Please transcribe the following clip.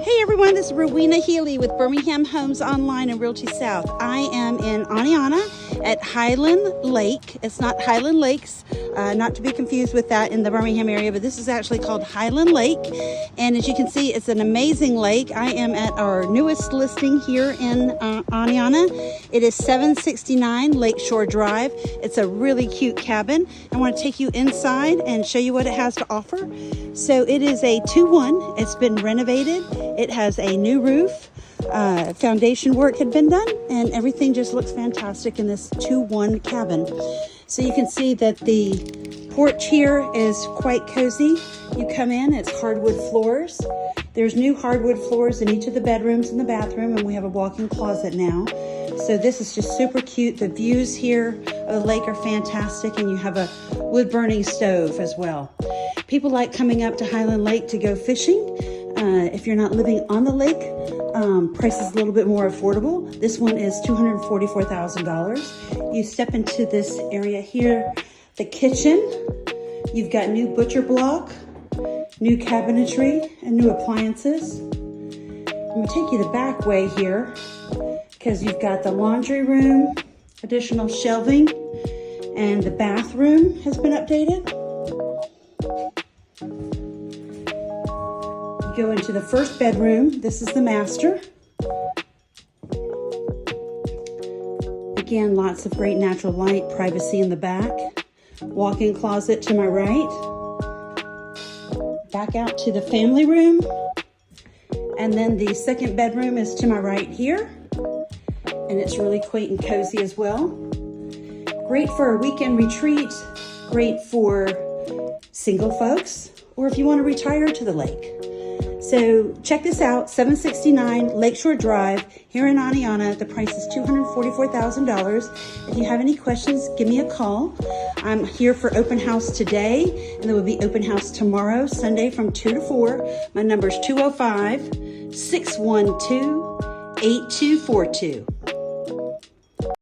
Hey everyone, this is Ruwena Healy with Birmingham Homes Online and RealtySouth. I am in Oneonta at Highland Lake. It's not Highland Lakes, not to be confused with that in the Birmingham area, but this is actually called Highland Lake. And as you can see, it's an amazing lake. I am at our newest listing here in Oneonta. It is 769 Lakeshore Drive. It's a really cute cabin. I want to take you inside and show you what it has to offer. So it is a 2-1. It's been renovated. It has a new roof. Foundation work had been done, and everything just looks fantastic in this 2-1 cabin. So you can see that the porch here is quite cozy. You come in, it's hardwood floors. There's new hardwood floors in each of the bedrooms and the bathroom, and we have a walk-in closet now. So this is just super cute. The views here of the lake are fantastic, and you have a wood-burning stove as well. People like coming up to Highland Lake to go fishing. If you're not living on the lake, price is a little bit more affordable. This one is $244,000. You step into this area here, the kitchen. You've got new Butcherblock, new cabinetry, and new appliances. I'm gonna take you the back way here because you've got the laundry room, additional shelving, and the bathroom has been updated. Go into the first bedroom. This is the master. Again, lots of great natural light, privacy in the back. Walk-in closet to my right. Back out to the family room. And then the second bedroom is to my right here. And it's really quaint and cozy as well. Great for a weekend retreat. Great for single folks, or if you want to retire to the lake. So check this out, 769 Lakeshore Drive here in Oneonta. The price is $244,000. If you have any questions, give me a call. I'm here for open house today, and there will be open house tomorrow, Sunday from 2 to 4. My number is 205-612-8242.